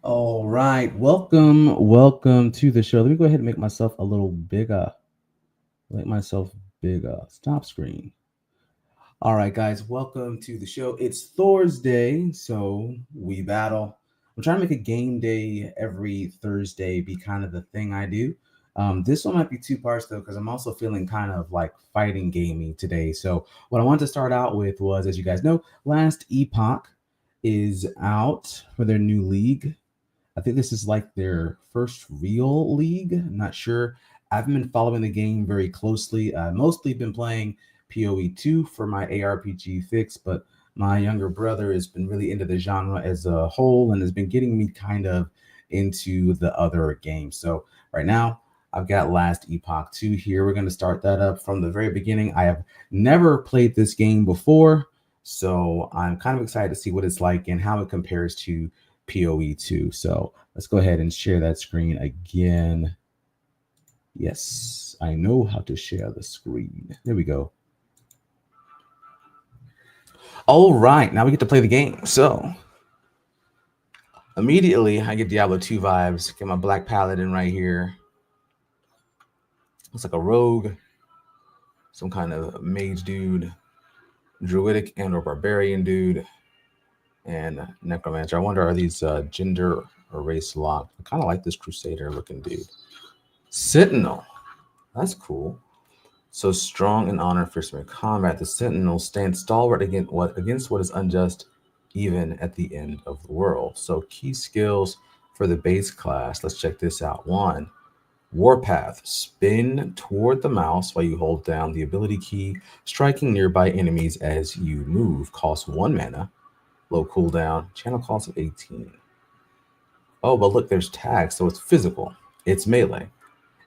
All right, welcome to the show. Let me go ahead and make myself a little bigger. Make myself bigger. Stop screen. All right, guys, welcome to the show. It's Thor's Day, so we battle. I'm trying to make a game day every Thursday be kind of the thing I do. This one might be two parts though, because I'm also feeling kind of like fighting gamey today. So what I wanted to start out with was, as you guys know, last Epoch is out for their new league. I think this is like their first real league. I'm not sure. I haven't been following the game very closely. I've mostly been playing PoE2 for my ARPG fix, but my younger brother has been really into the genre as a whole and has been getting me kind of into the other games. So right now, I've got Last Epoch 2 here. We're going to start that up from the very beginning. I have never played this game before, so I'm kind of excited to see what it's like and how it compares to PoE2. So let's go ahead and share that screen again. Yes, I know how to share the screen. There we go. All right, now we get to play the game. So immediately I get Diablo 2 vibes. Get my Black Paladin right here. Looks like a rogue, some kind of mage dude, druidic and or barbarian dude, and necromancer. I wonder, are these gender or race locked? I kind of like this crusader looking dude. Sentinel. That's cool. So strong in honor, fearsome in combat, the Sentinel stands stalwart against what is unjust, even at the end of the world. So key skills for the base class. Let's check this out. 1. Warpath. Spin toward the mouse while you hold down the ability key, striking nearby enemies as you move. Costs 1 mana. Low cooldown. Channel cost of 18. Oh, but look, there's tags, so it's physical. It's melee.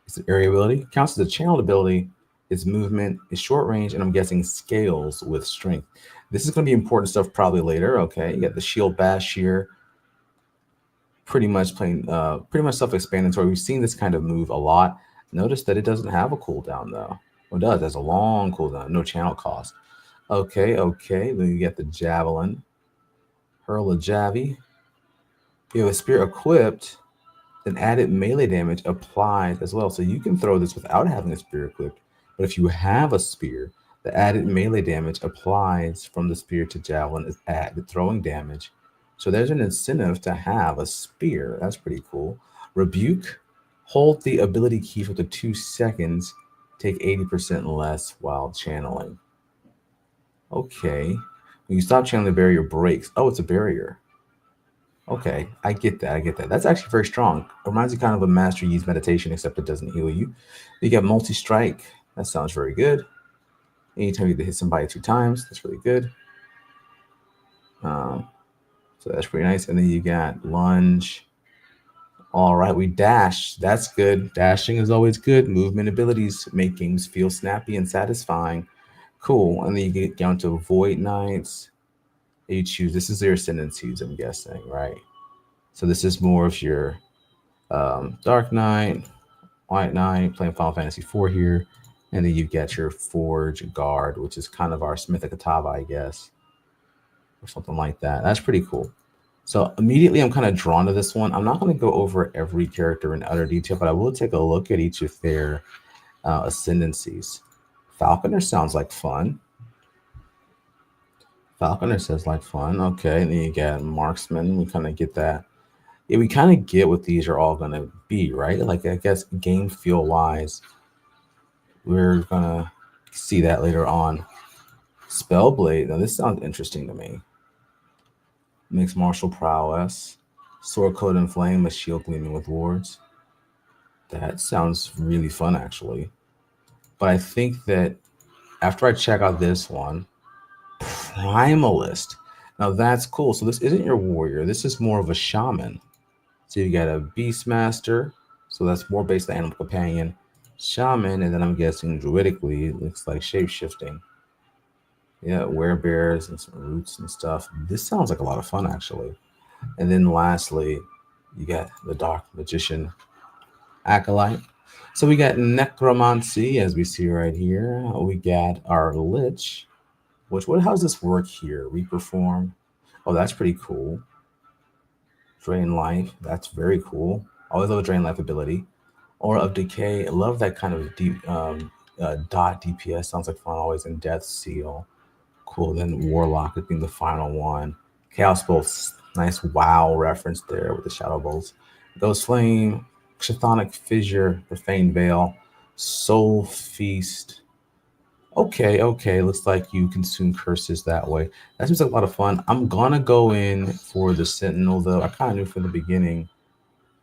It's an area ability. Counts as a channeled ability. Its movement is short range, and I'm guessing scales with strength. This is going to be important stuff probably later. Okay, you got the shield bash here. Pretty much self-explanatory. We've seen this kind of move a lot. Notice that it doesn't have a cooldown though. Well, it does. It has a long cooldown, no channel cost. Okay. Then you get the javelin. Hurl a javy. You have a spear equipped. Then added melee damage applies as well. So you can throw this without having a spear equipped. But if you have a spear, the added melee damage applies from the spear to javelin is added throwing damage. So there's an incentive to have a spear. That's pretty cool. Rebuke, hold the ability key for up to 2 seconds, take 80% less while channeling. Okay. When you stop channeling, the barrier breaks. Oh, it's a barrier. Okay, I get that. That's actually very strong. It reminds you kind of a Master Yi's meditation, except it doesn't heal you. You get multi-strike. That sounds very good. Anytime you hit somebody 2 times, that's really good. So that's pretty nice. And then you got lunge. All right, we dash. That's good. Dashing is always good. Movement abilities make games feel snappy and satisfying. Cool. And then you get down to Void Knights. You choose. This is their ascendancies, I'm guessing, right? So this is more of your Dark Knight, White Knight, playing Final Fantasy IV here. And then you've got your Forge Guard, which is kind of our Smith of Katava, I guess, or something like that. That's pretty cool. So immediately I'm kind of drawn to this one. I'm not going to go over every character in utter detail, but I will take a look at each of their ascendancies. Falconer sounds like fun. Falconer says like fun. Okay, and then you got Marksman. We kind of get that. Yeah, we kind of get what these are all going to be, right? Like, I guess game feel wise, we're going to see that later on. Spellblade. Now, this sounds interesting to me. Mixed martial prowess. Sword coated in flame, a shield gleaming with wards. That sounds really fun, actually. But I think that after I check out this one, Primalist. Now, that's cool. So this isn't your warrior. This is more of a shaman. So you got a Beastmaster, so that's more based on Animal Companion, Shaman, and then I'm guessing druidically, it looks like shape-shifting. Yeah, werebears and some roots and stuff. This sounds like a lot of fun, actually. And then lastly, you got the Dark Magician Acolyte. So we got Necromancy, as we see right here. We got our Lich, how does this work here? Reaper form. Oh, that's pretty cool. Drain life. That's very cool. Always love a drain life ability. Aura of decay. Love that kind of deep dot DPS. Sounds like fun. Always in Death Seal. Cool. Then Warlock as being the final one. Chaos Bolts. Nice WoW reference there with the Shadow Bolts. Ghost Flame. Chthonic Fissure. Profane Veil. Soul Feast. Okay, okay. Looks like you consume curses that way. That seems like a lot of fun. I'm gonna go in for the Sentinel though. I kind of knew from the beginning.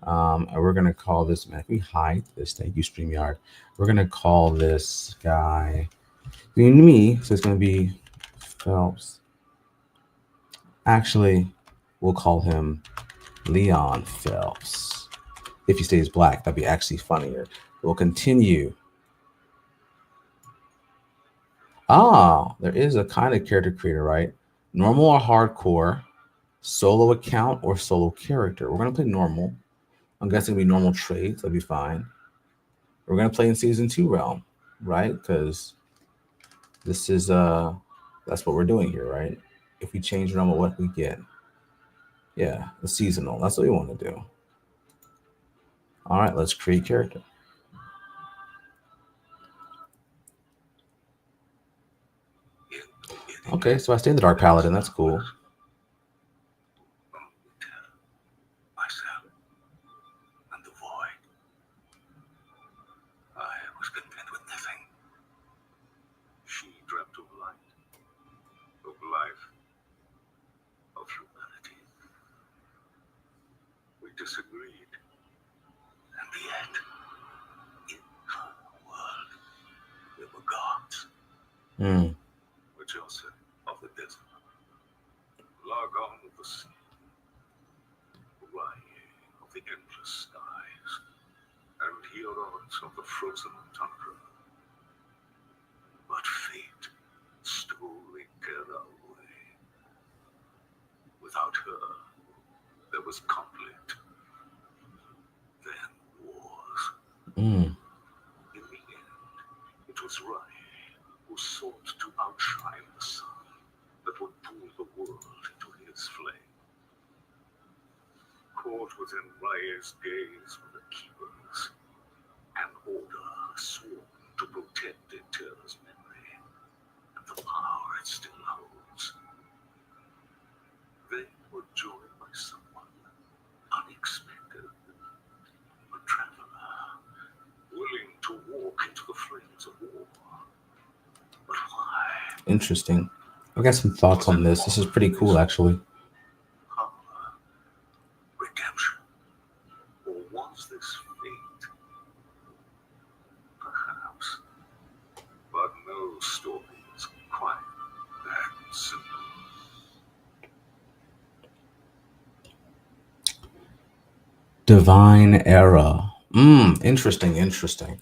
And we're gonna call this man. Can we hide this? Thank you, StreamYard. We're gonna call this guy me. So it's gonna be Phelps. Actually, we'll call him Leon Phelps. If he stays black, that'd be actually funnier. We'll continue. There is a kind of character creator, right? Normal or hardcore, solo account or solo character. We're gonna play normal. I'm guessing it'll be normal traits. That'll be fine. We're gonna play in season 2 realm, right? Because this is that's what we're doing here, right? If we change normal, what we get? Yeah, the seasonal. That's what we want to do. All right, let's create character. Okay, so I stay in the Dark Paladin. That's cool. Mm. Mm. Interesting. I got some thoughts on this. This is pretty cool, actually. Divine Era. Interesting, interesting.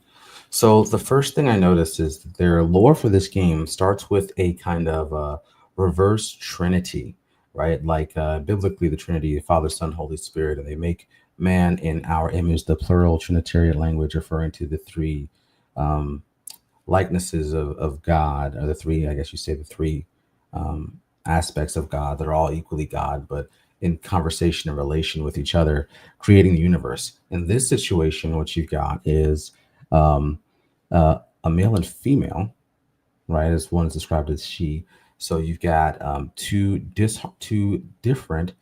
So the first thing I noticed is that their lore for this game starts with a kind of reverse Trinity, right? Like biblically, the Trinity, Father, Son, Holy Spirit, and they make man in our image, the plural Trinitarian language, referring to the three um, likenesses of God, or the three, I guess you say the three um, aspects of God that are all equally God, but in conversation and relation with each other, creating the universe. In this situation, what you've got is um, a male and female, right? As one is described as she. So you've got two different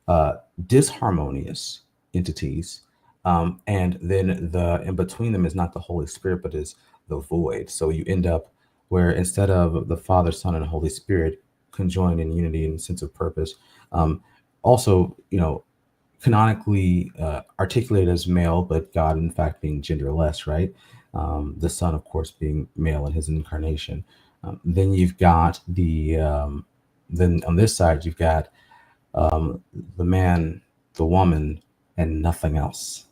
uh, disharmonious entities, and then the in between them is not the Holy Spirit, but is the void. So you end up where instead of the Father, Son, and Holy Spirit conjoined in unity and sense of purpose, um, also canonically articulated as male, but God in fact being genderless, right? The Son, of course, being male in his incarnation. Then you've got then on this side you've got um, the man, the woman, and nothing else,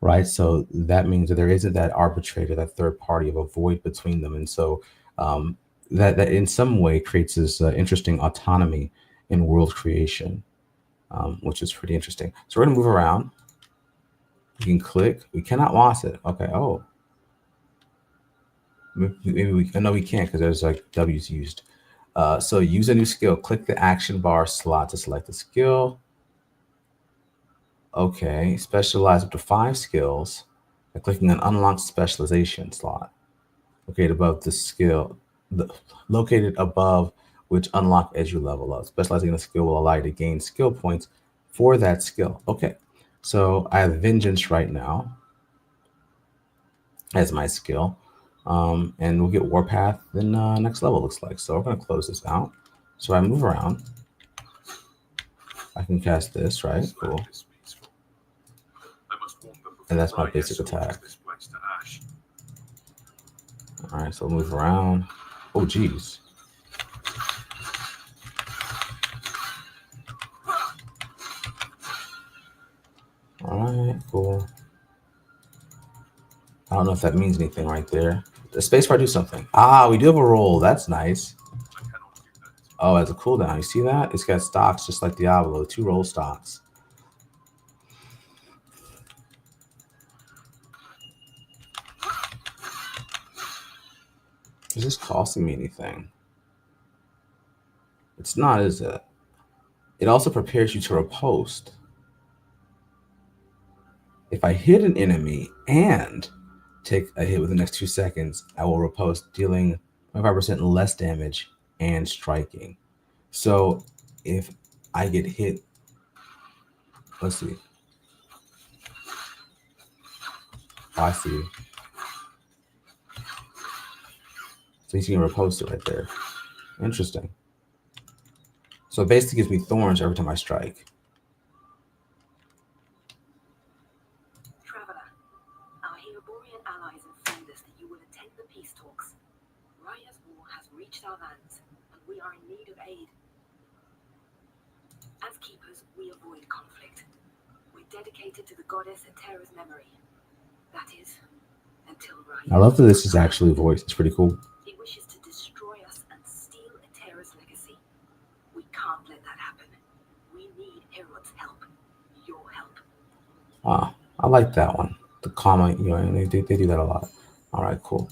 right? So that means that there isn't that arbitrator, that third party of a void between them, and so um, that in some way creates this interesting autonomy in world creation, which is pretty interesting. So we're gonna move around. You can click. We cannot loss it. Okay. Oh, maybe we. No, we can't because there's like W's used. So use a new skill. Click the action bar slot to select the skill. Okay, specialize up to 5 skills by clicking on unlock specialization slot. Located above the skill, located above which unlock as you level up. Specializing in a skill will allow you to gain skill points for that skill. Okay, so I have Vengeance right now as my skill. And we'll get Warpath in next level, looks like. So we're going to close this out. So I move around. I can cast this, right? Cool. And that's my basic attack. All right, so I'll move around. Oh, geez. All right, cool. I don't know if that means anything right there. The spacebar do something. Ah, we do have a roll. That's nice. Oh, as a cooldown. You see that? It's got stocks just like Diablo. 2 roll stocks. Is this costing me anything? It's not, is it? It also prepares you to riposte. If I hit an enemy and take a hit within the next 2 seconds, I will riposte, dealing 25% less damage and striking. So if I get hit, let's see. Oh, I see. So he's going to riposte it right there. Interesting. So it basically gives me thorns every time I strike. Traveler, our Hereborian allies informed us that you will attend the peace talks. Raya's war has reached our lands, and we are in need of aid. As keepers, we avoid conflict. We're dedicated to the goddess Atera's memory. That is, until Raya... I love that this is actually voiced. It's pretty cool. He wishes to destroy us and steal Atera's legacy. We can't let that happen. We need Herod's help. Your help. Ah, I like that one. The comment, they do that a lot. All right, cool.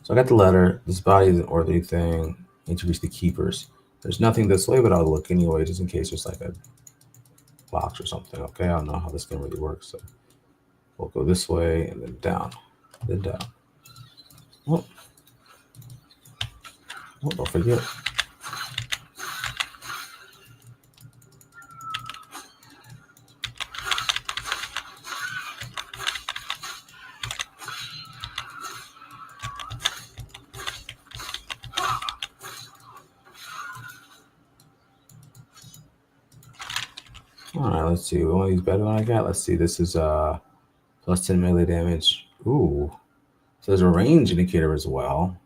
So I got the letter. This body is an orderly thing. Need to reach the keepers. There's nothing this way, but I'll look anyway, just in case there's like a box or something. Okay, I don't know how this game really works. So we'll go this way and then down. Then down. Oh, don't forget. All right, let's see. One of these better than I got. Let's see. This is plus 10 melee damage. Ooh. So there's a range indicator as well.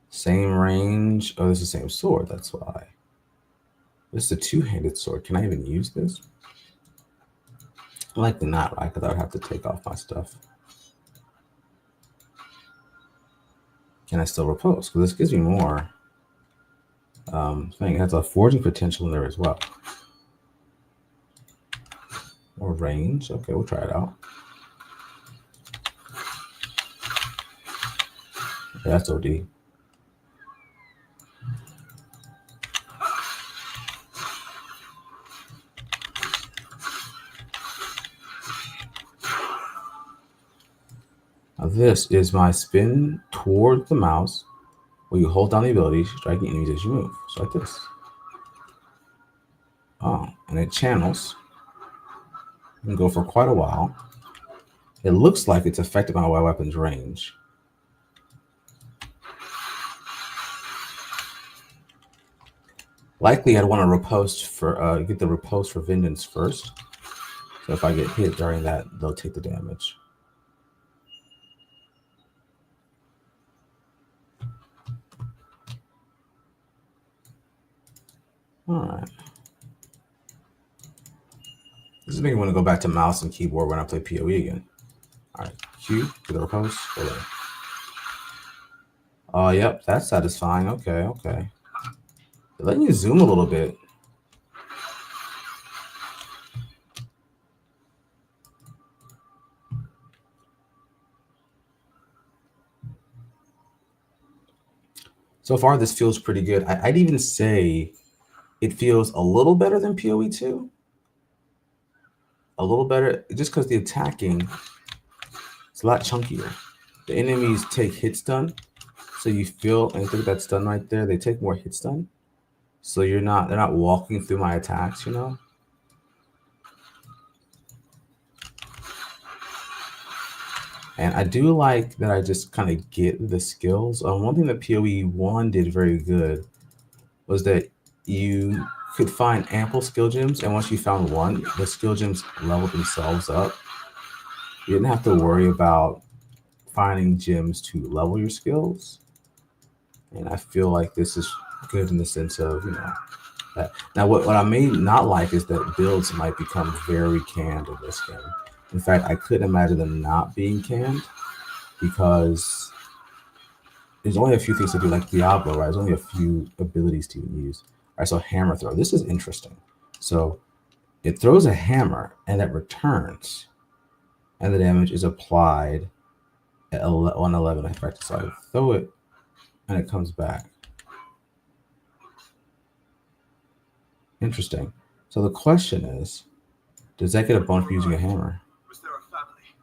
Same range. Oh, this is the same sword. That's why. This is a 2-handed sword. Can I even use this? Likely not, right? Because I would have to take off my stuff. Can I still repose? Because this gives me more. Thing. It has a forging potential in there as well. More range. Okay, we'll try it out. Okay, that's OD. Now this is my spin toward the mouse, where you hold down the ability, striking enemies as you move. So like this. Oh, and it channels. You can go for quite a while. It looks like it's affected by my weapon's range. Likely, I'd want to riposte for get the riposte for Vengeance first. So if I get hit during that, they'll take the damage. All right. This is making me want to go back to mouse and keyboard when I play PoE again. All right, Q, get the riposte. Oh, yep, that's satisfying. Okay. They're letting you zoom a little bit. So far, this feels pretty good. I'd even say it feels a little better than PoE 2. a little better just because the attacking is a lot chunkier. The enemies take hit stun, so you feel anything that's done right there. They take more hit stun, so they're not walking through my attacks, you know. And I do like that I just kind of get the skills. One thing that PoE 1 did very good was that you could find ample skill gems, and once you found one, the skill gems leveled themselves up. You didn't have to worry about finding gems to level your skills. And I feel like this is good in the sense of, you know, that. Now, what I may not like is that builds might become very canned in this game. In fact, I couldn't imagine them not being canned because there's only a few things to do, like Diablo, right? There's only a few abilities to use. All right, so hammer throw. This is interesting. So it throws a hammer and it returns, and the damage is applied at 111 effective. So I throw it and it comes back. Interesting. So the question is, does that get a bonus for using a hammer? Was there a family?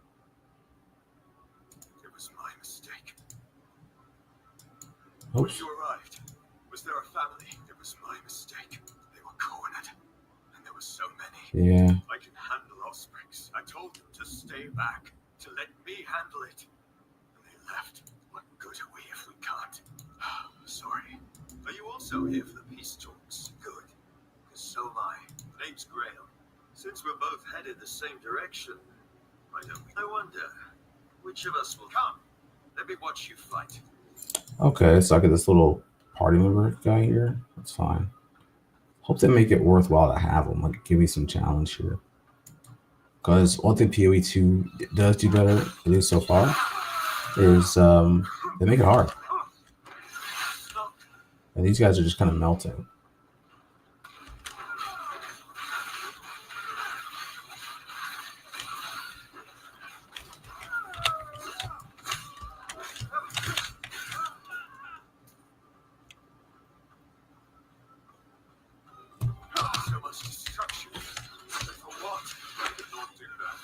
It was my mistake. When Oops. you arrived, was there a family? It was my mistake. They were cornered, and there were so many. Yeah. I can handle Ospreys. I told them to stay back, to let me handle it. And they left. What good are we if we can't? Sorry. Are you also here for the peace talks? Good. Because so am I. Name's Grail. Since we're both headed the same direction, why don't we? I wonder, which of us will come? Let me watch you fight. Okay, so I get this little party member guy here. That's fine. Hope they make it worthwhile to have them. Like, give me some challenge here. Because one thing PoE 2 does do better, at least so far, is they make it hard. And these guys are just kind of melting. So much destruction. But for what? I did not do that.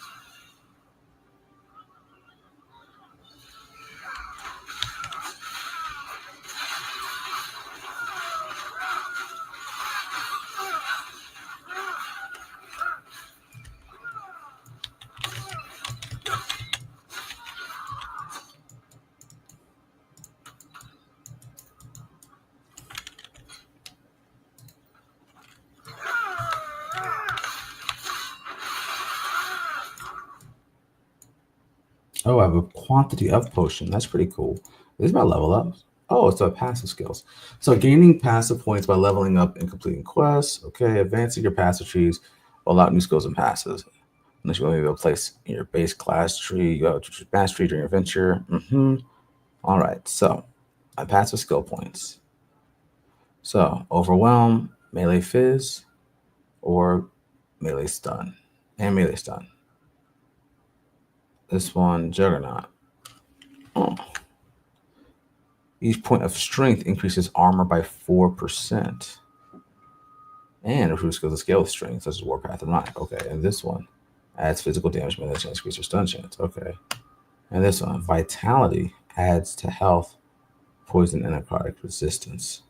Oh, I have a quantity of potion. That's pretty cool. This is my level up. Oh, it's a passive skills. So gaining passive points by leveling up and completing quests. Okay, advancing your passive trees will allow new skills and passes. Unless you want to be able to place in your base class tree, you have to master tree during your venture. All right, so my passive skill points. So overwhelm, melee fizz, or melee stun, and melee stun. This one, Juggernaut. Oh. Each point of strength increases armor by 4%. And improves skills of scale with strength, such as Warpath and Rock. Okay, and this one adds physical damage, melee chance, increase your stun chance. Okay. And this one, Vitality, adds to health, poison, and necrotic resistance.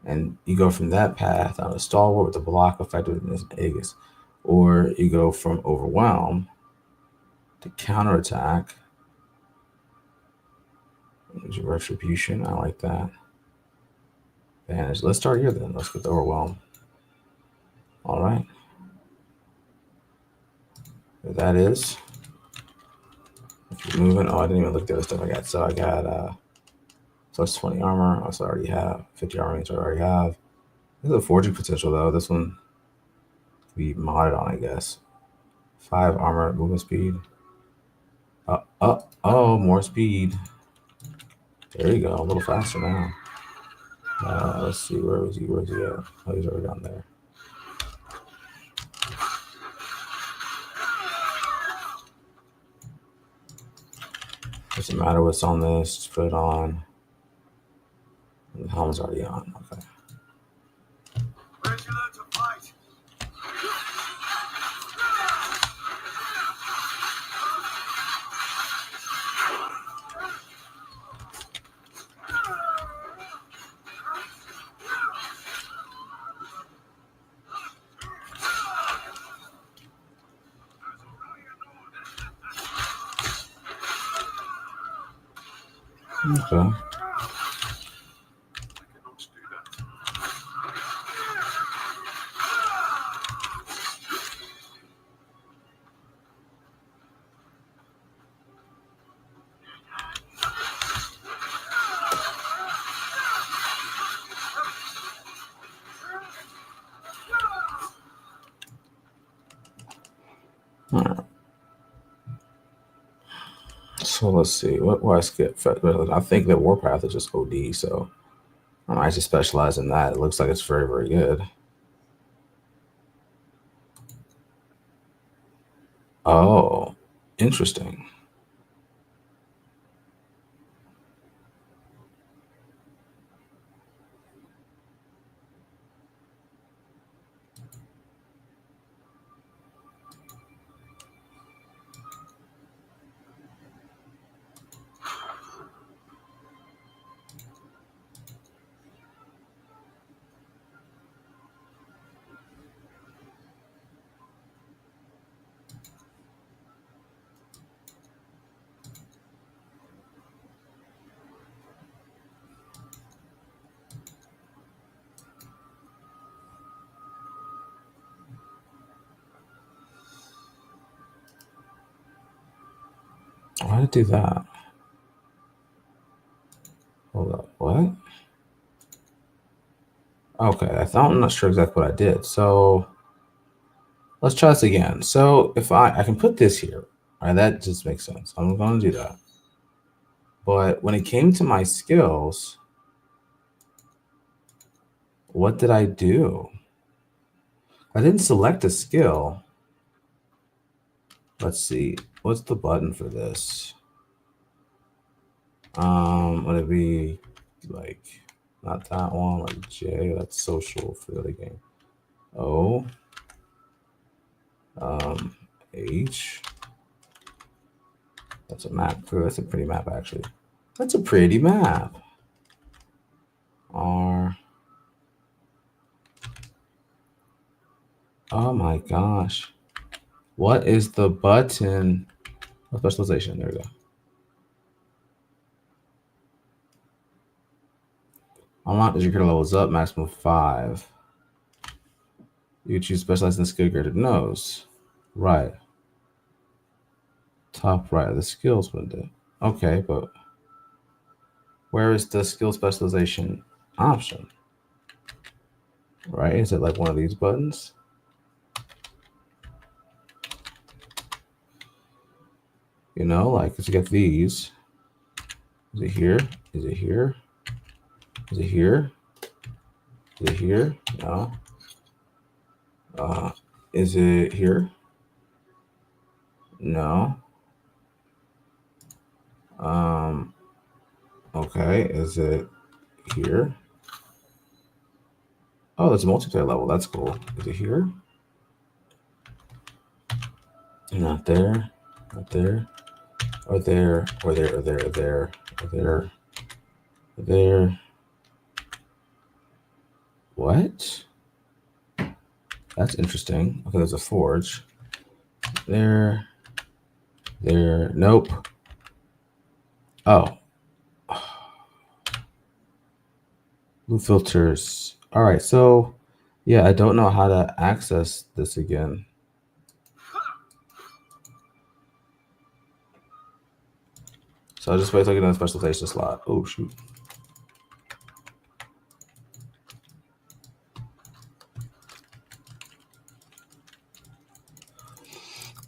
And you go from that path on a Stalwart with the block effectiveness and Aegis. Or you go from Overwhelm to Counterattack. There's your Retribution. I like that. Advantage. Let's start here then. Let's get the Overwhelm. All right. There that is. If you're moving. Oh, I didn't even look at the other stuff I got. So I got plus 20 armor. Also, I already have 50 armor range. I already have. There's a forging potential though. This one can be modded on, I guess. 5 armor, movement speed. Oh, more speed. There you go, a little faster now. Let's see, where is he? Where's he at? Oh, he's already down there. Doesn't matter what's on this, just put it on. The helmet's already on, okay. Where'd you learn to fight? Okay. I cannot do that. All right. So let's see. What do I skip? I think that Warpath is just OD, so I might just specialize in that. It looks like it's very, very good. Oh, interesting. Why did it do that? Hold up. What? Okay, I'm not sure exactly what I did. So let's try this again. So if I can put this here, all right, that just makes sense. I'm going to do that. But when it came to my skills, what did I do? I didn't select a skill. Let's see. What's the button for this? Would it be like not that one, like J? That's social for the game. O. H. That's a map. That's a pretty map, actually. That's a pretty map. R. Oh my gosh. What is the button? Oh, specialization. There we go. Unlock as your character levels up, maximum 5. You choose specialized in skill graded nose. Right. Top right of the skills window. Okay, but where is the skill specialization option? Right? Is it like one of these buttons? You know, like, let's get these. Is it here? Is it here? Is it here? Is it here? No. Is it here? No. Okay. Is it here? Oh, there's a multiplayer level. That's cool. Is it here? Not there. Not there. Or there. Or there. Or there. Or there. Or there. Or there. What? That's interesting. Okay, there's a forge. There. There. Nope. Oh. Blue filters. All right, so yeah, I don't know how to access this again. So I'll just wait till I get another specialization slot. Oh, shoot.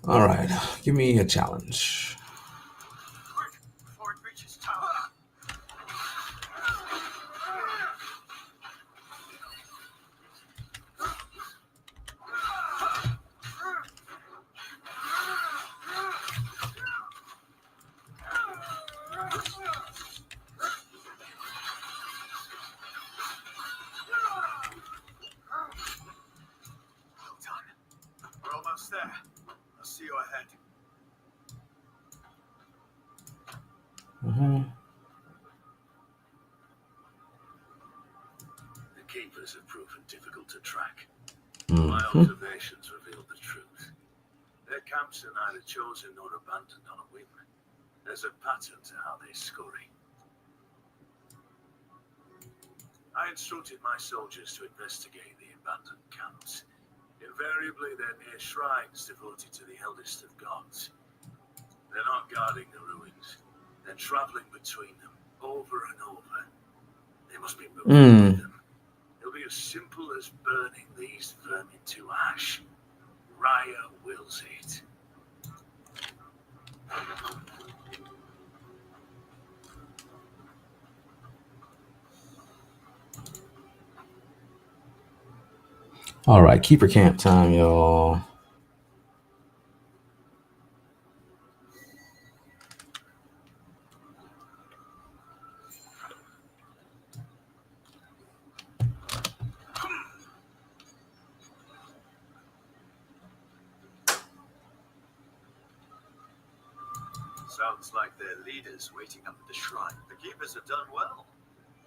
All right, give me a challenge. Quick, before it reaches tower. Well done. We're almost there. I'll see you ahead. The keepers have proven difficult to track. My observations revealed the truth. Their camps are neither chosen nor abandoned on a whim. There's a pattern to how they scurry. I instructed my soldiers to investigate the abandoned camps. Invariably, they're near shrines devoted to the eldest of gods. They're not guarding the ruins. They're traveling between them, over and over. They must be moving with them. It'll be as simple as burning these vermin to ash. Raya wills it. All right, keeper camp time, y'all. Sounds like their leaders waiting up at the shrine. The keepers have done well.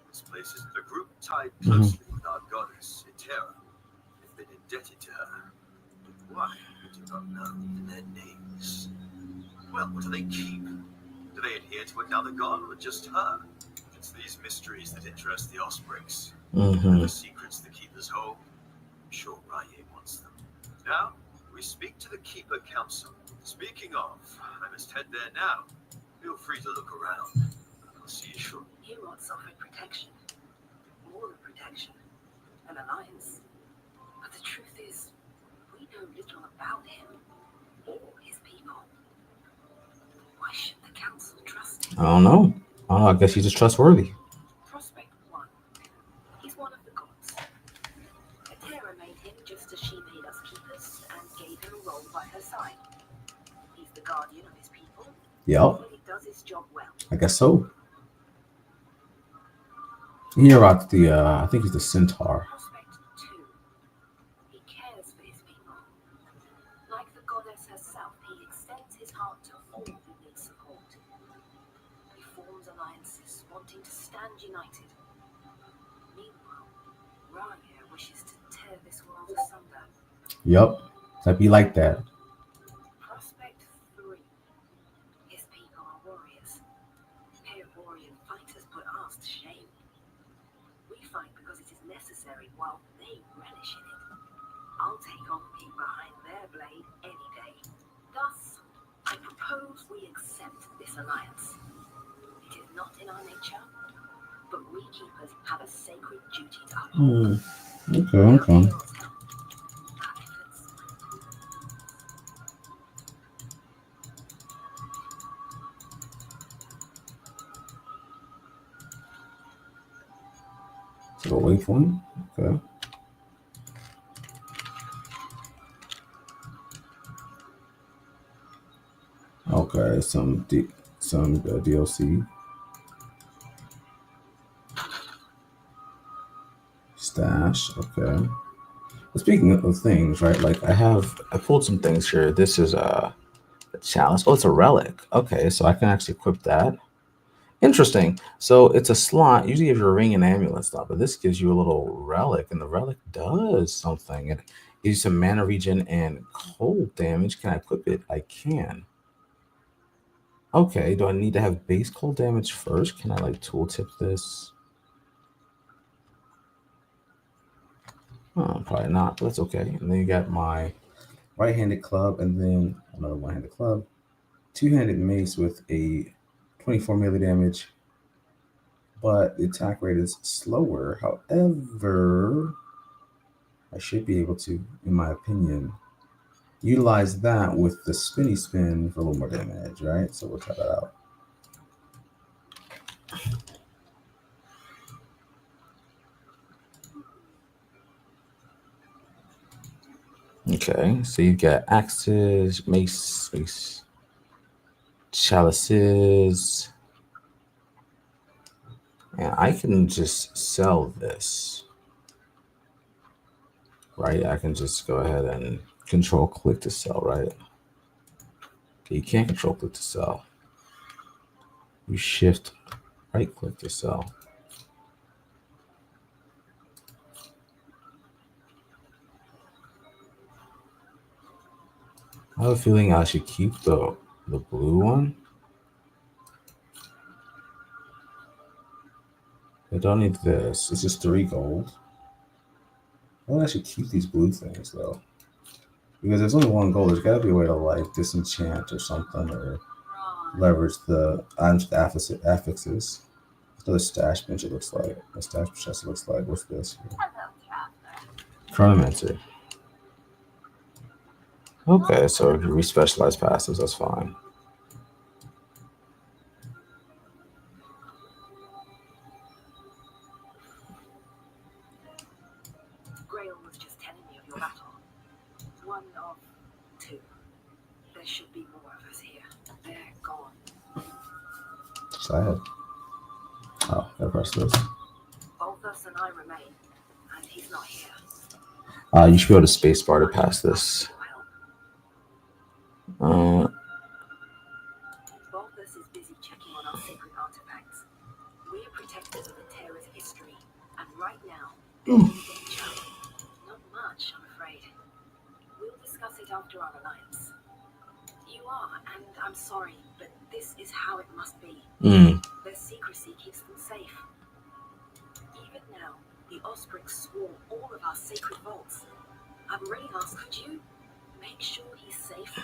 This place is a group tied closely with our goddess, Etera. They've been indebted to her. Why? We do not know even their names. Well, what do they keep? Do they adhere to another god or just her? It's these mysteries that interest the Ospreys. And the secrets the keepers hold. I'm sure Raya wants them. Now, we speak to the Keeper Council. Speaking of, I must head there now. Feel free to look around. I'll see you shortly. Heroes offered protection. More than protection. An alliance. But the truth is, we know little about him or his people. Why should the council trust him? I don't know. I guess he's just trustworthy. Prospect 1. He's one of the gods. Etera made him just as she made us keepers and gave him a role by her side. He's the guardian of his people. Yep. But he does his job well. I guess so. You hear about the, I think he's the centaur. Prospect 2. He cares for his people. Like the goddess herself, he extends his heart to all who need support. He forms alliances, wanting to stand united. Meanwhile, Raya wishes to tear this world asunder. Yep. That'd be like that. Prospect 3. His people are warriors. Pair warrior fighters put ours to shame. We fight because it is necessary while they relish in it. I'll take on being behind their blade any day. Thus, I propose we accept this alliance. It is not in our nature, but we keepers have a sacred duty to uphold. Okay. Heroes help. Our efforts. So a waypoint. Okay. Okay. Some DLC. Stash. Okay. But speaking of things, right? Like I pulled some things here. This is a chalice. Oh, it's a relic. Okay, so I can actually equip that. Interesting. So it's a slot. Usually, if you're a ring and amulet stuff, but this gives you a little relic, and the relic does something. It gives you some mana regen and cold damage. Can I equip it? I can. Okay. Do I need to have base cold damage first? Can I like tooltip this? Oh, probably not, but that's okay. And then you got my right-handed club, and then another one-handed club, two-handed mace with a 24 melee damage, but the attack rate is slower. However, I should be able to, in my opinion, utilize that with the spinny spin for a little more damage, right? So we'll try that out. Okay, so you got axes, mace, chalices, and I can just sell this, right? I can just go ahead and control click to sell, right? Okay, you can't control click to sell. You shift right click to sell. I have a feeling I should keep the blue one. I don't need this. It's just 3 gold. I think I should keep these blue things though. Because there's only 1 gold. There's gotta be a way to like disenchant or something or leverage the items with affixes. So the stash bench it looks like. The stash chest looks like. What's this? Chronomancer. Okay, so if you re-specialize passives, that's fine. Grail was just telling me of your battle. One of 2. There should be more of us here. They're gone. Sad. Oh, gotta press this. Balthus and I remain, and he's not here. You should be able to spacebar to pass this. Balthus is busy checking on our sacred artifacts. We are protectors of the Terror's history, and right now, there's in danger. Not much, I'm afraid. We'll discuss it after our alliance. You are, and I'm sorry, but this is how it must be. Their secrecy keeps them safe. Even now, the Osprix swore all of our sacred vaults. I've already asked, could you make sure he's safe?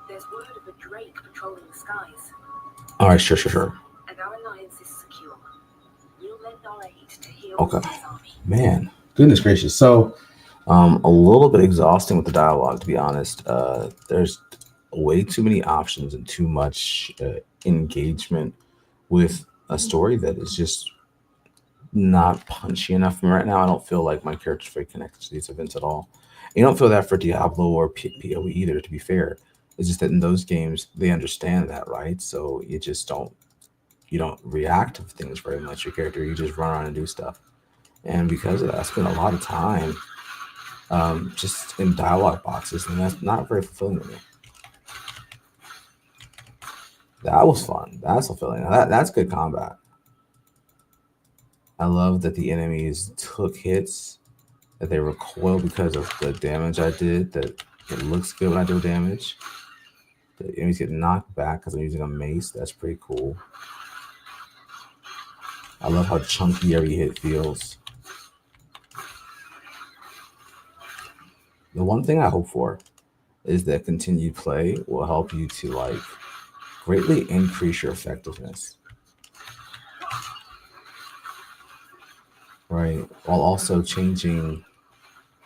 There's word of a Drake patrolling the skies. All right, sure. And our alliance is secure. We'll lend our aid to heal Okay. his army. Man, goodness gracious. So, a little bit exhausting with the dialogue, to be honest. There's way too many options and too much engagement with a story that is just not punchy enough for me right now. I don't feel like my character's very connected to these events at all. You don't feel that for Diablo or PoE either, to be fair. It's just that in those games, they understand that, right? So you don't react to things very much. Your character, you just run around and do stuff. And because of that, I spent a lot of time just in dialogue boxes, and that's not very fulfilling to me. That was fun. That's fulfilling. That's good combat. I love that the enemies took hits, that they recoil because of the damage I did, that it looks good when I do damage. The enemies get knocked back because I'm using a mace. That's pretty cool. I love how chunky every hit feels. The one thing I hope for is that continued play will help you to like greatly increase your effectiveness. Right. While also changing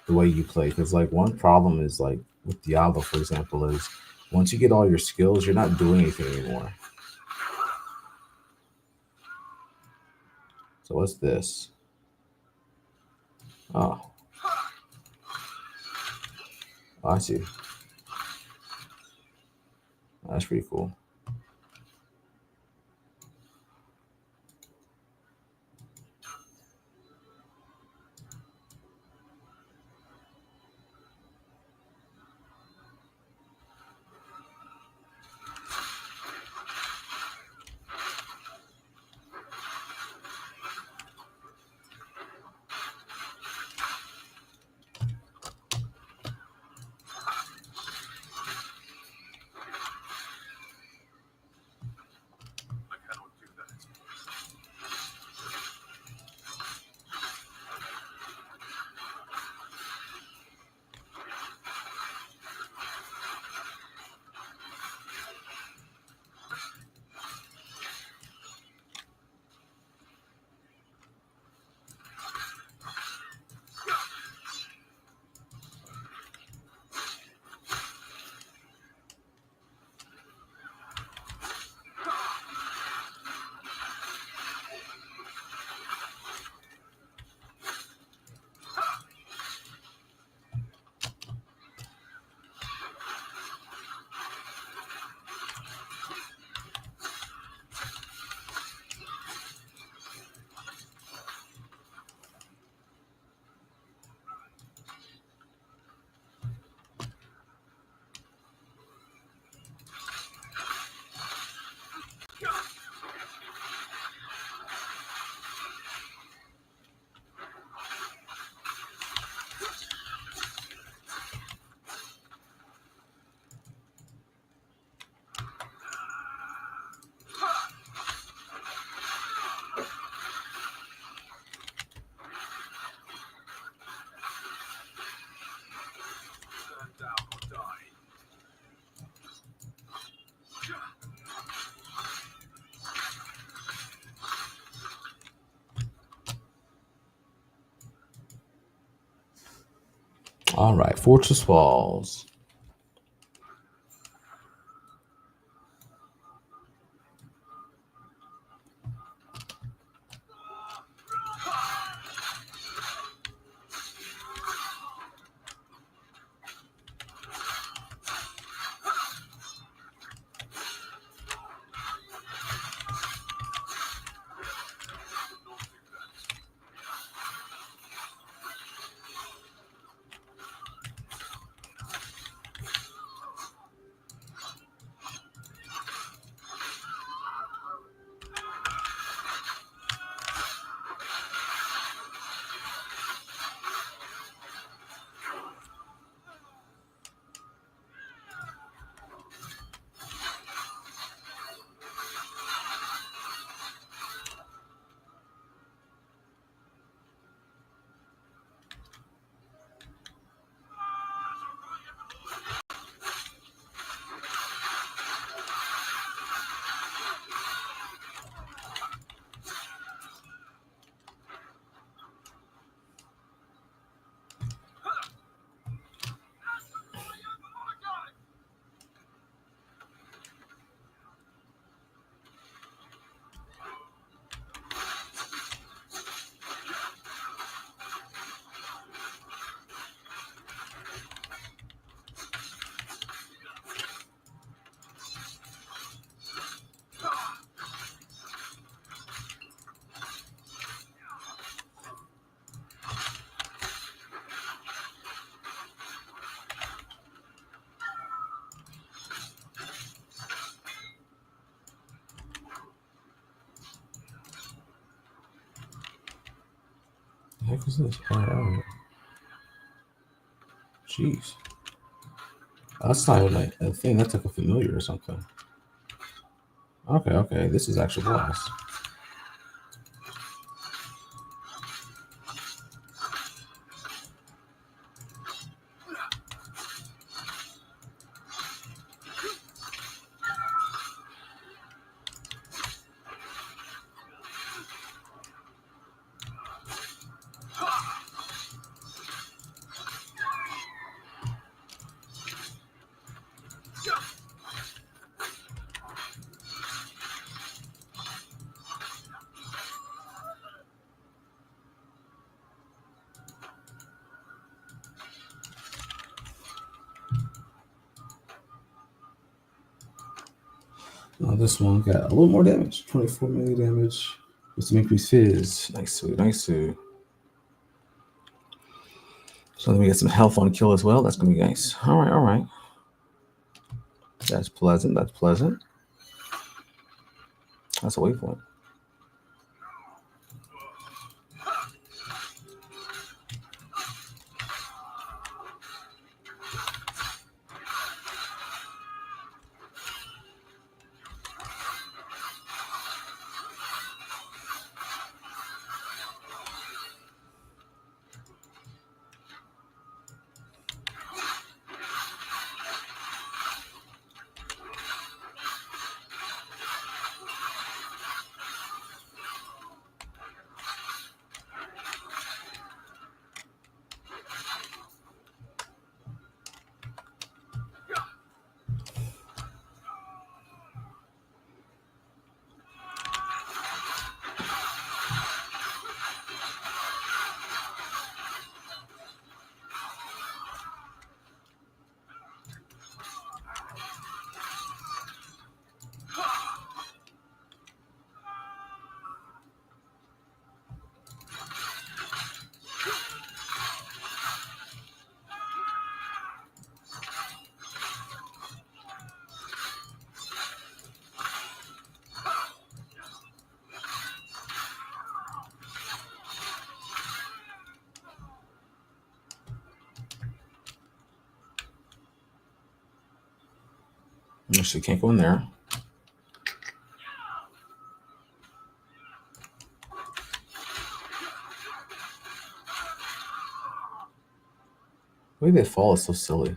the way you play. Because like one problem is like with Diablo, for example, is once you get all your skills, you're not doing anything anymore. So what's this? Oh. I see. That's pretty cool. All right, Fortress Walls. The heck is this? All right. Jeez. That's not even like a thing. That's like a familiar or something. Okay. This is actual boss. Now this one got a little more damage. 24 melee damage with some increased fizz. Nice. So then we get some health on kill as well. That's gonna be nice. All right. That's pleasant. That's a waypoint. Actually, can't go in there. The way they fall is so silly.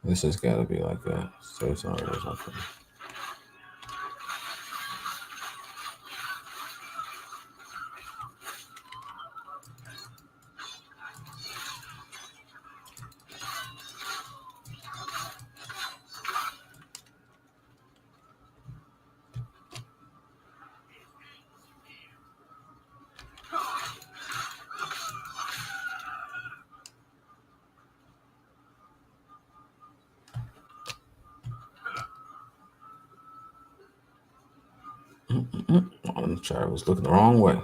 This has got to be like a safe zone or something. I'm sorry, I was looking the wrong way.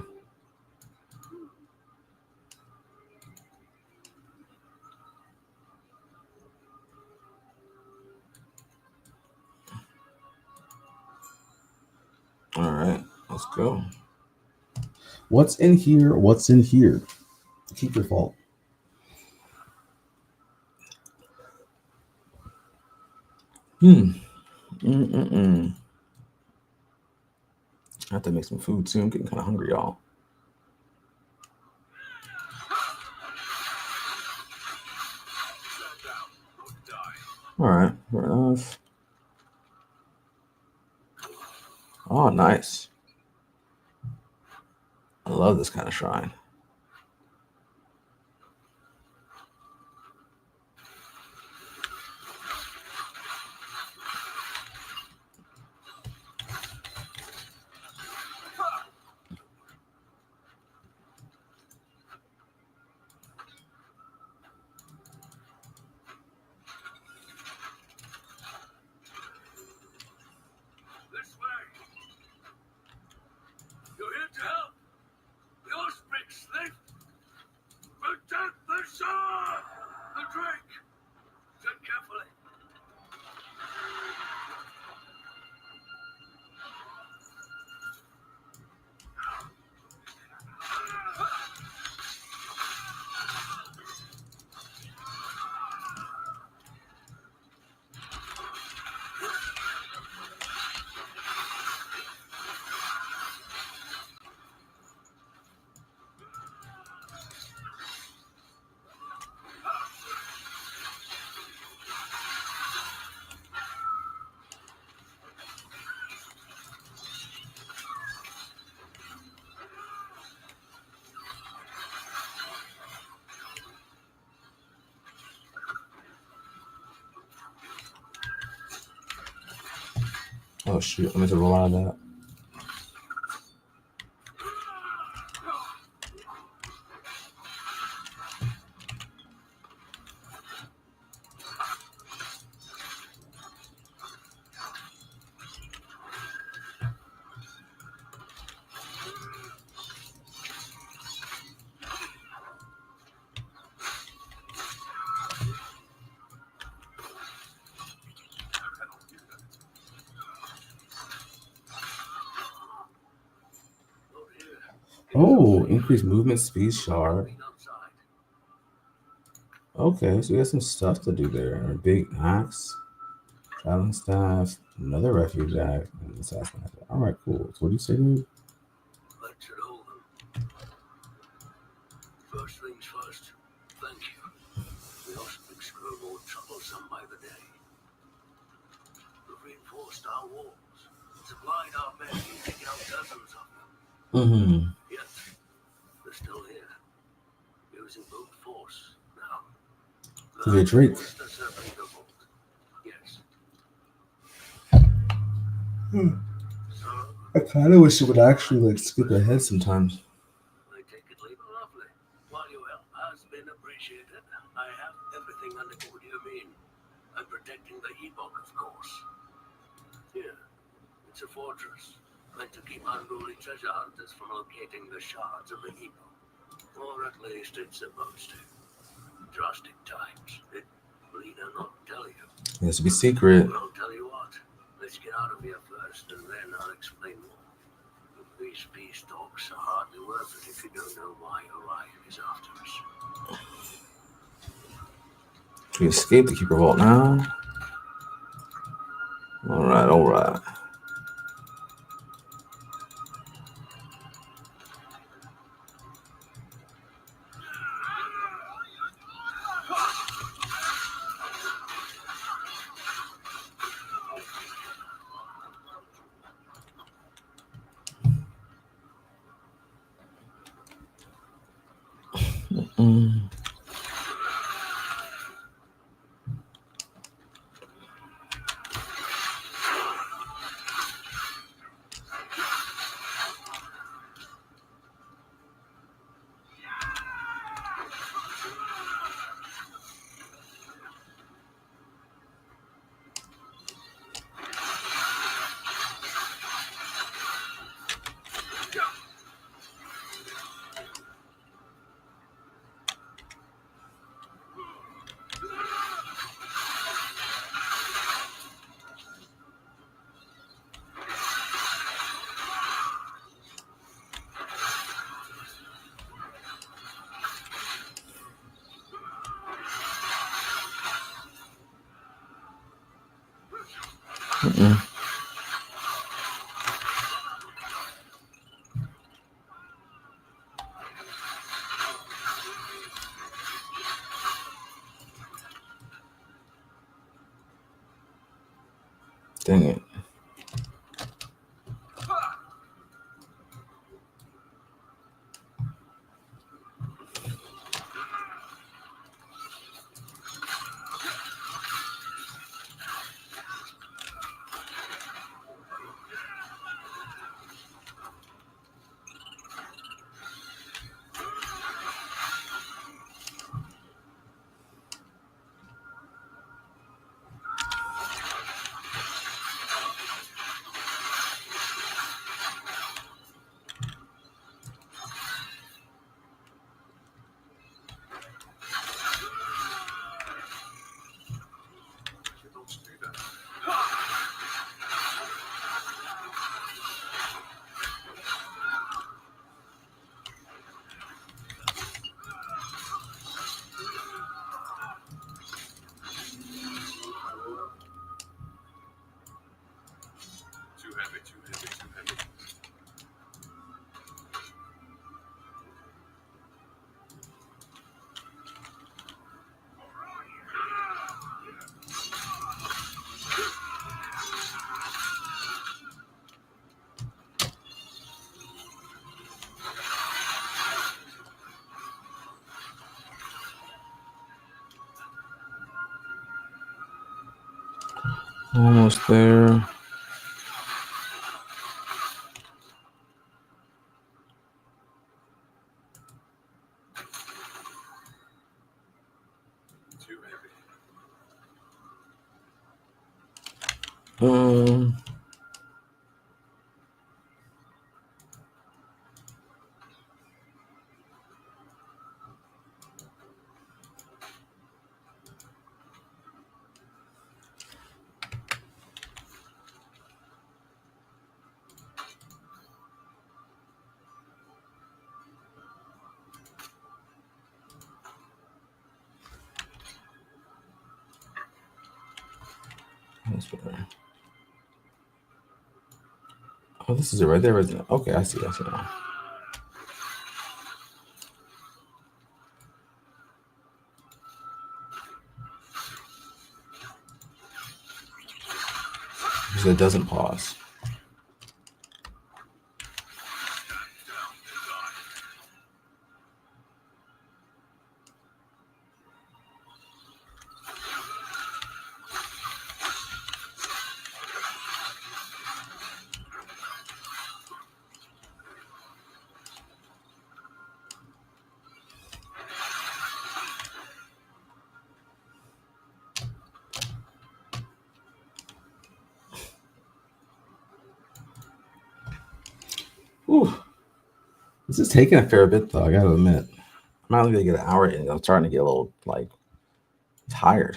All right, let's go. What's in here? What's in here? Keep your fault. I have to make some food soon. I'm getting kind of hungry, y'all. All right, fair enough. Oh, nice. I love this kind of shrine. This way. You're here to help. Your speaks lift. Protect the sword. The drink. Tread carefully. Oh shoot, I meant to roll out of that. Oh, increased movement speed shard. Okay, so we got some stuff to do there. A big axe, traveling staff, another refuge axe, and assassin axe. All right, cool. So what do you say, dude? That should hold them. First things first. Thank you. The Auspics grow more troublesome by the day. We've reinforced our walls, supplied our men, and taken out dozens of them. Yet, they're still here, using brute force now. To the Drake. The serpent doubled. Yes. So, I kind of wish it would actually like skip ahead sometimes. I take it, leave it lovely. While your help has been appreciated, I have everything under. What do you mean? I'm protecting the Epoch, of course. Here, it's a fortress, meant to keep unruly treasure hunters from locating the shards of the Epoch. Or at least it's supposed to. Drastic times. Need I not tell you? It has to be secret. Well, I'll tell you what. Let's get out of here first, and then I'll explain more. These peace talks are hardly worth it if you don't know why Orion is after us. We escape the Keeper Vault now. All right, all right. Mm. Mm-mm. Dang it. Don't do that. Too heavy, too heavy, too heavy. Almost there. Too heavy. That's better. Oh, this is it right there. Right there. Okay, I see. I see now. Because it doesn't pause. Ooh, this is taking a fair bit though. I gotta admit, I'm not only gonna get an hour in. I'm starting to get a little like tired.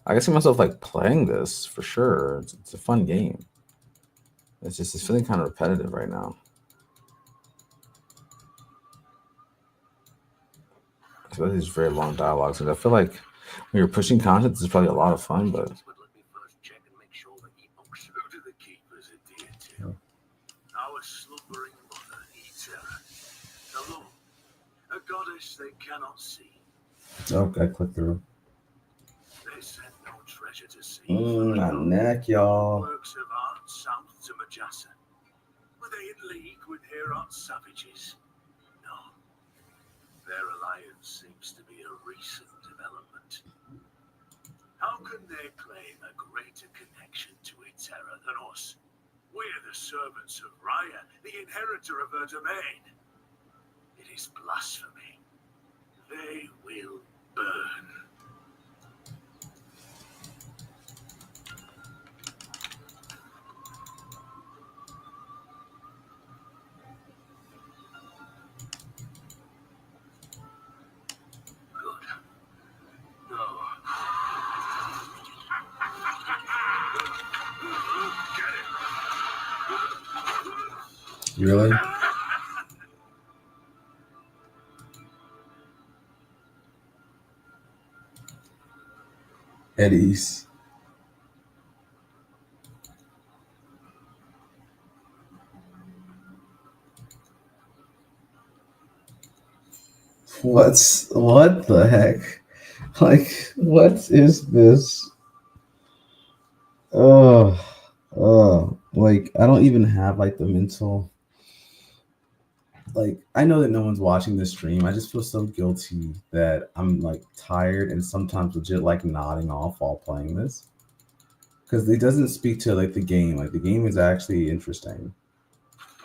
I can see myself like playing this for sure. It's a fun game. It's feeling kind of repetitive right now. Especially these very long dialogues. And I feel like when you're pushing content, this is probably a lot of fun, but But let me first check and make sure the Epoch. Who do the keepers adhere to? Our slumbering mother, Eterra. Alone. A goddess they cannot see. Oh, I clicked through. They sent no treasure to see. My neck, y'all. Works of art south to Majasa. Were they in league with Herat savages? No. Their alliance seems to be a recent development. How can they claim a greater connection to Terra than us? We're the servants of Raya, the inheritor of her domain. It is blasphemy. They will burn. Good. No. Get it. Really? Eddie's. What the heck? Like, what is this? Oh, like I don't even have like the mental. Like I know that no one's watching this stream. I just feel so guilty that I'm like tired and sometimes legit like nodding off while playing this because it doesn't speak to like the game. Like the game is actually interesting.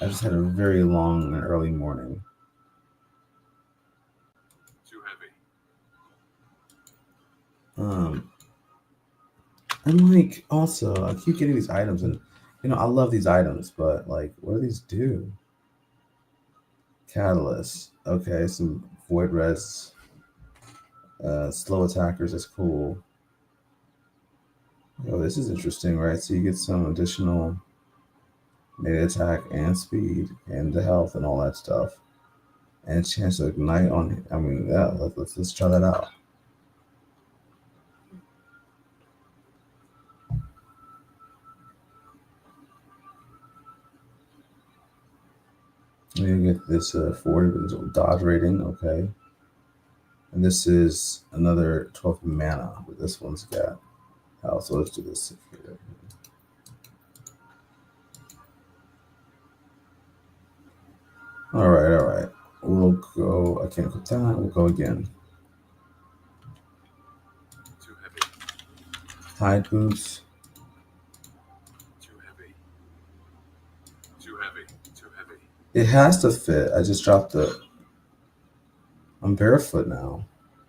I just had a very long and early morning. Too heavy. And like also I keep getting these items and I love these items, but like what do these do? Catalyst. Okay, some void reds. Slow attackers is cool. Oh, this is interesting, right? So you get some additional melee attack and speed and the health and all that stuff. And a chance to ignite on yeah, let's try that out. You get this 40 dodge rating, okay. And this is another 12 mana, but this one's got health. So let's do this here. All right. We'll go. I can't put that. We'll go again. Too heavy. Tide boots. Too heavy. Too heavy. Too heavy. It has to fit. I just dropped the. I'm barefoot now.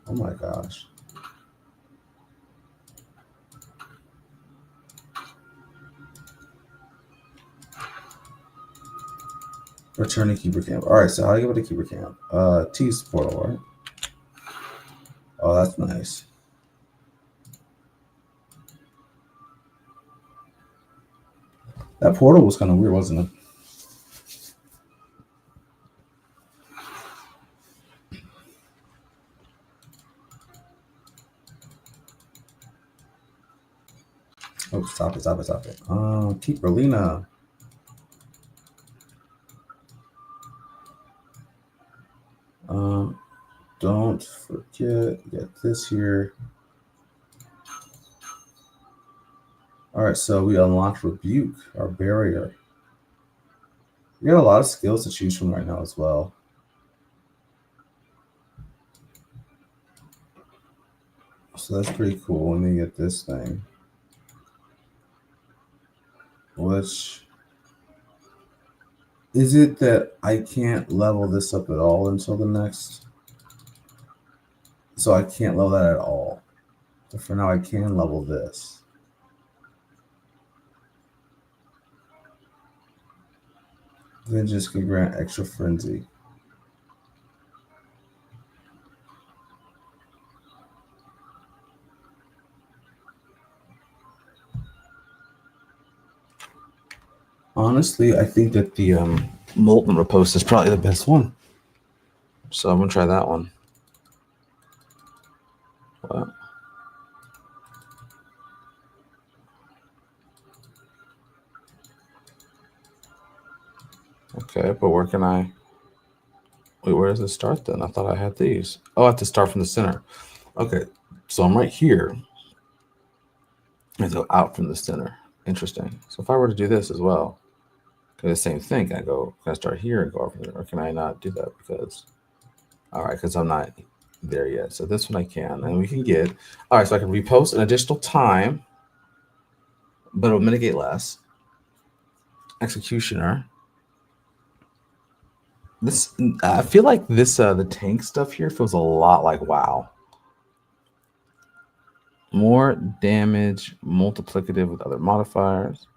Oh my gosh. Return to Keeper Camp. All right, so how do you go to Keeper Camp? T's portal, right? Oh, that's nice. That portal was kind of weird, wasn't it? Oh, stop it. Keeper Lena. Don't forget, get this here. All right, so we unlocked Rebuke, our barrier. We got a lot of skills to choose from right now as well. So that's pretty cool. Let me get this thing. Which is it that I can't level this up at all until the next? So I can't level that at all. But for now, I can level this. Vengeance can grant extra frenzy. Honestly, I think that the Molten Riposte is probably the best one. So I'm going to try that one. What? Okay, but where can I... Wait, where does it start then? I thought I had these. Oh, I have to start from the center. Okay, so I'm right here. And go out from the center. Interesting. So if I were to do this as well, the same thing. Can I start here and go over there? Or can I not do that because All right, because I'm not there yet. So this one I can, and we can get. All right, so I can repost an additional time, but it'll mitigate less. Executioner. This I feel like this the tank stuff here feels a lot like WoW. More damage, multiplicative with other modifiers.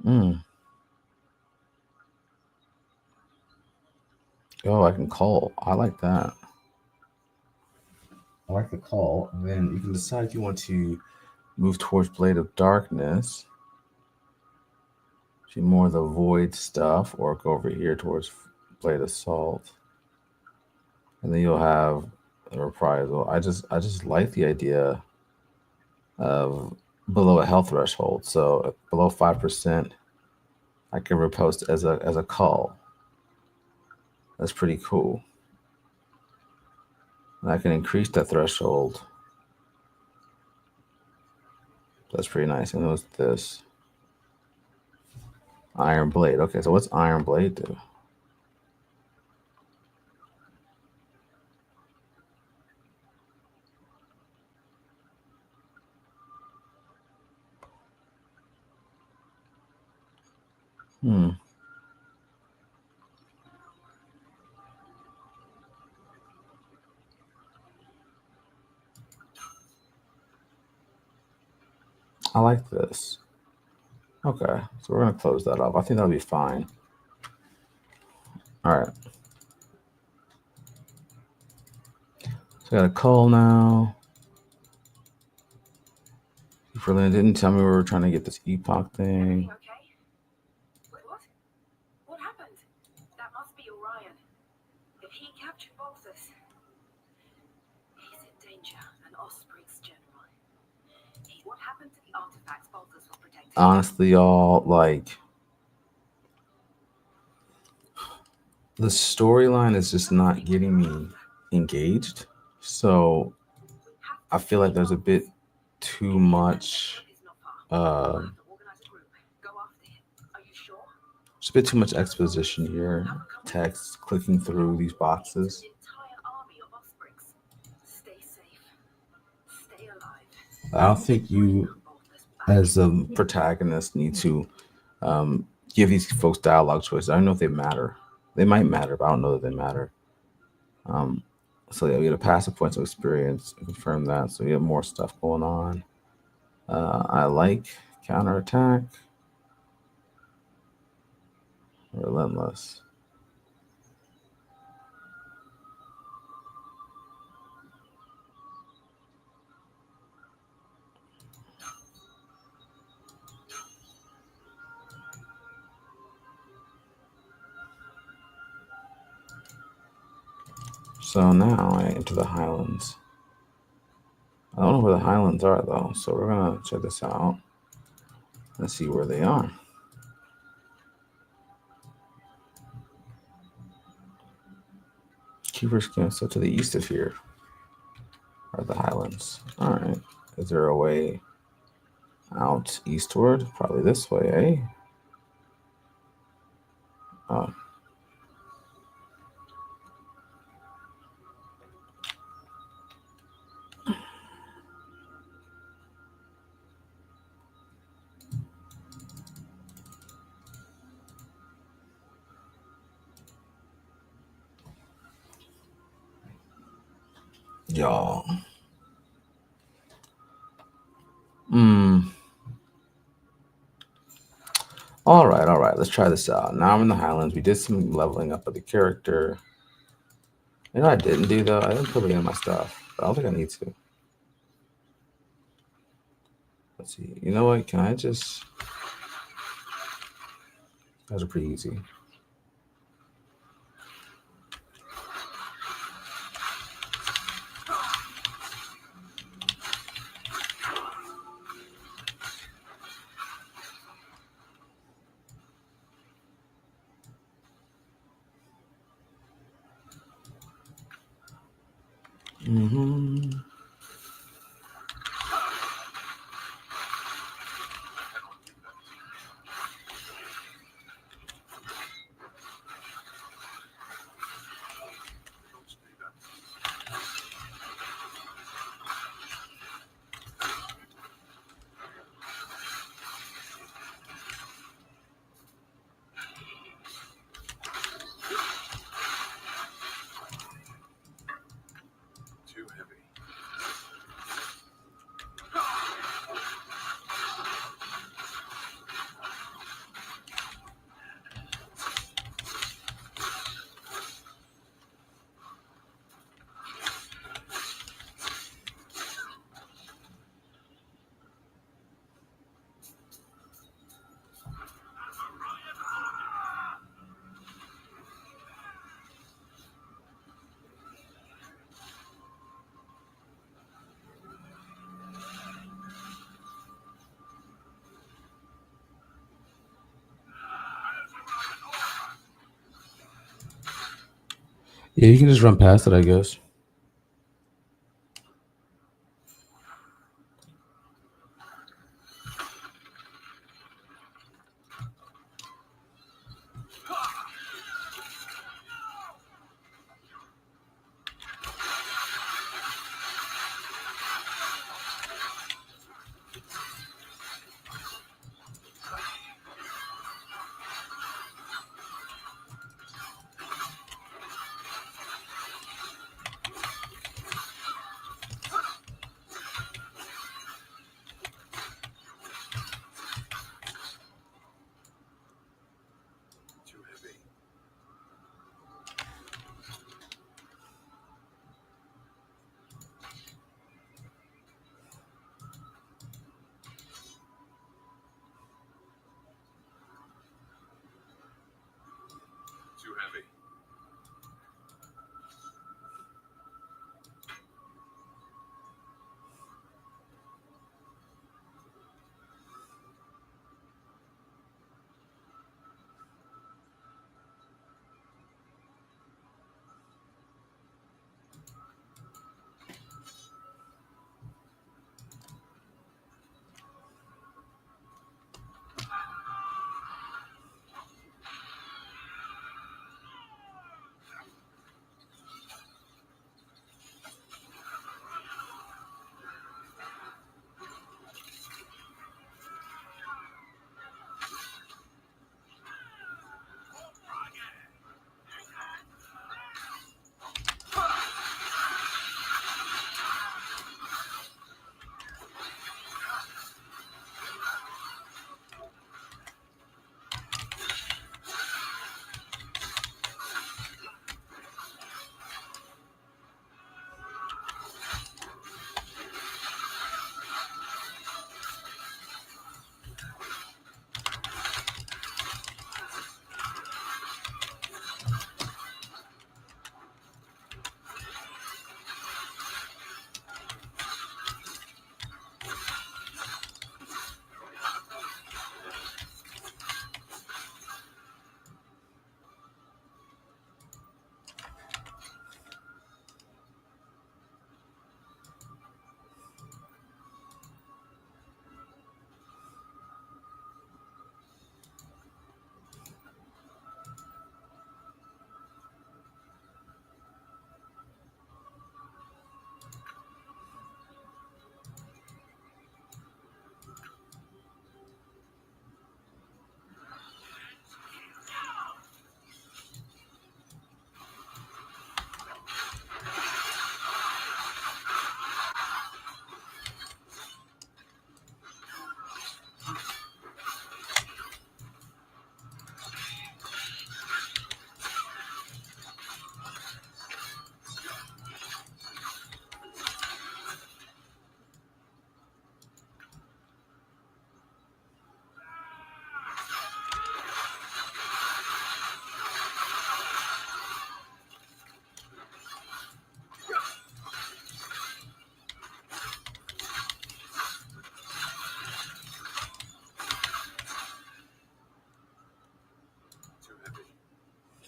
Mm. Oh, I can call. I like that. I like the call. And then you can decide if you want to move towards Blade of Darkness, see more of the void stuff, or go over here towards Blade Assault. And then you'll have a reprisal. I just like the idea of below a health threshold. So below 5%, I can repost as a call. That's pretty cool. And I can increase that threshold. That's pretty nice. And what's this? Iron Blade. Okay, so what's Iron Blade do? Hmm. I like this. Okay, so we're gonna close that up. I think that'll be fine. All right. So I got a call now. Berlin didn't tell me we were trying to get this Epoch thing. Okay. Wait, what? What happened? That must be Orion. If he captured Balthus, he's in danger. An Osprey's general. What happened to the artifacts Balthus was protecting? Honestly, y'all, like the storyline is just not getting me engaged. So I feel like there's a bit too much just a bit too much exposition here. Text clicking through these boxes. I don't think you, as a protagonist, need to give these folks dialogue choices. I don't know if they matter. They might matter, but I don't know that they matter. So yeah, we get a passive points of experience. Confirm that. So we have more stuff going on. I like counterattack. Relentless. So now I enter the Highlands. I don't know where the Highlands are though, so we're gonna check this out and see where they are. Keeper's Camp, so to the east of here are the Highlands. All right, is there a way out eastward? Probably this way, eh? Oh. Y'all. All right, all right. Let's try this out. Now I'm in the Highlands. We did some leveling up of the character. You know what I didn't do though? I didn't put it in my stuff. But I don't think I need to. Let's see. You know what? Can I just... Those are pretty easy. Mm-hmm. THOR'SDay then. Too heavy. Yeah, you can just run past it, I guess. Too heavy. Too heavy. Too heavy.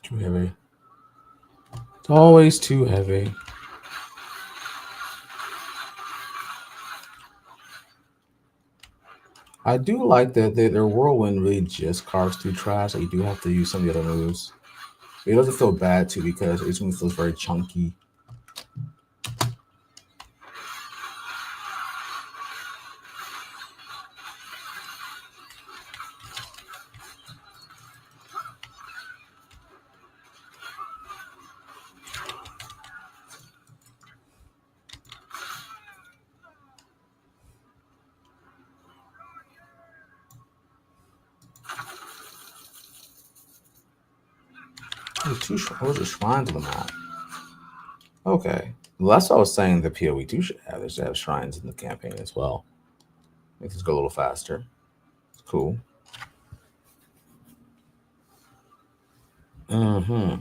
Too heavy. It's always too heavy. I do like that their whirlwind really just carves through trash. Like you do have to use some of the other moves. It doesn't feel bad too because each move feels very chunky. Oh, there's a shrine to the map. Okay. Well, that's what I was saying the PoE2 should have. They should have shrines in the campaign as well. Make this go a little faster. It's cool. Mm-hmm.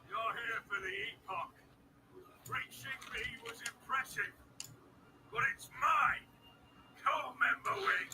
You're here for the Epoch. Reaching me was impressive, but it's mine. Go, member wing.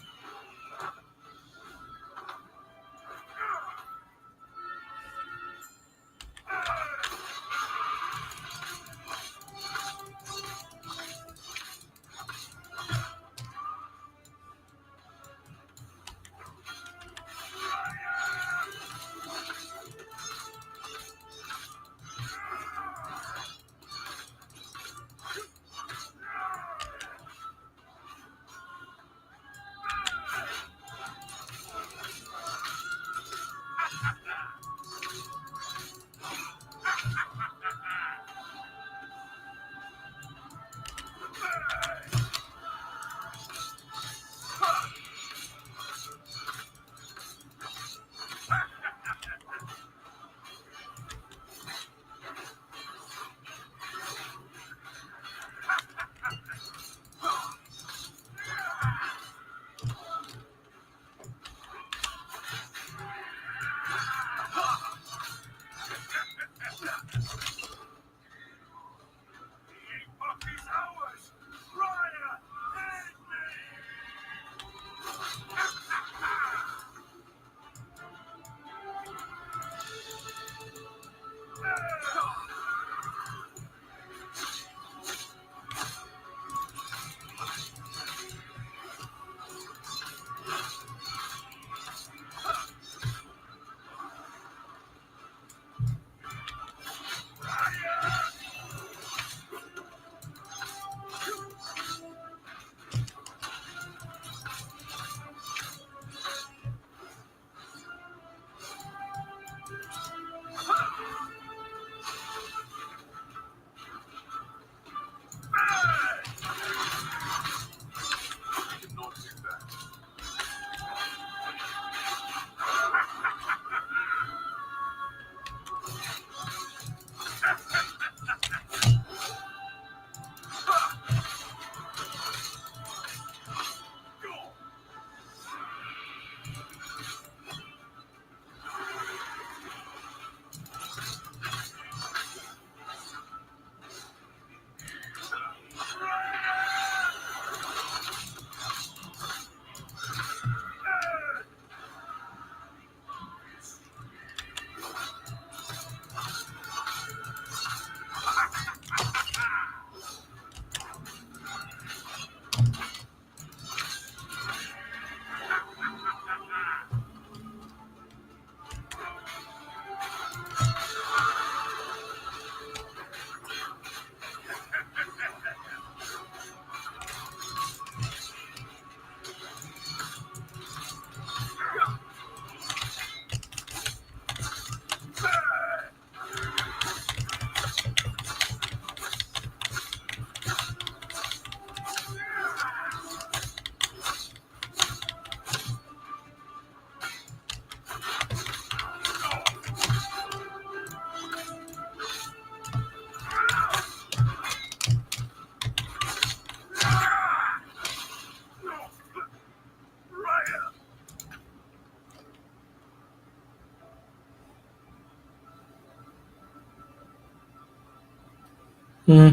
Hmm.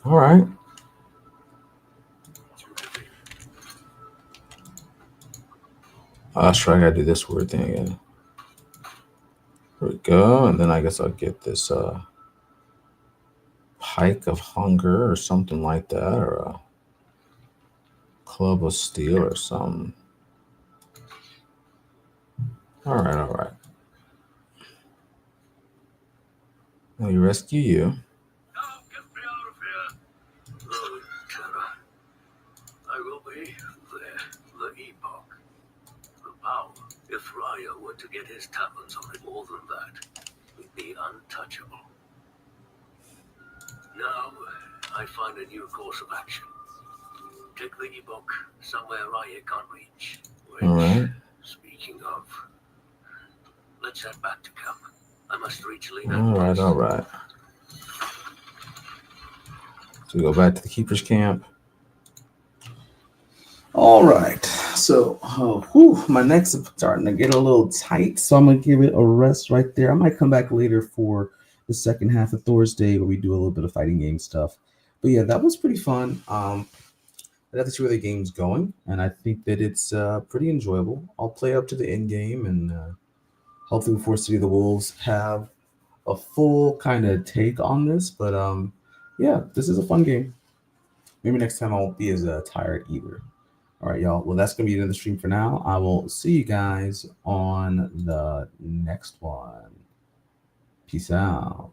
All right. That's right. I gotta do this weird thing again. There we go. And then I guess I'll get this Pike of Hunger or something like that, or a Club of Steel or something. All right, all right. Let me rescue you. Now get me out of here. Lord Terra, I will be the Epoch. The power. If Raya were to get his talons on it more than that, we'd be untouchable. Now, I find a new course of action. Take the Epoch somewhere Raya can't reach. Which, All right. speaking of, let's head back to camp. I must reach Lena. All right, all right. So we go back to the Keeper's Camp. All right. So, my neck's starting to get a little tight, so I'm gonna give it a rest right there. I might come back later for the second half of THOR'SDay where we do a little bit of fighting game stuff. But yeah, that was pretty fun. I got to see where the game's going, and I think that it's pretty enjoyable. I'll play up to the end game, and hopefully before City of the Wolves have a full kind of take on this. But yeah, this is a fun game. Maybe next time I won't be as tired either. All right, y'all. Well, that's going to be the end of the stream for now. I will see you guys on the next one. Peace out.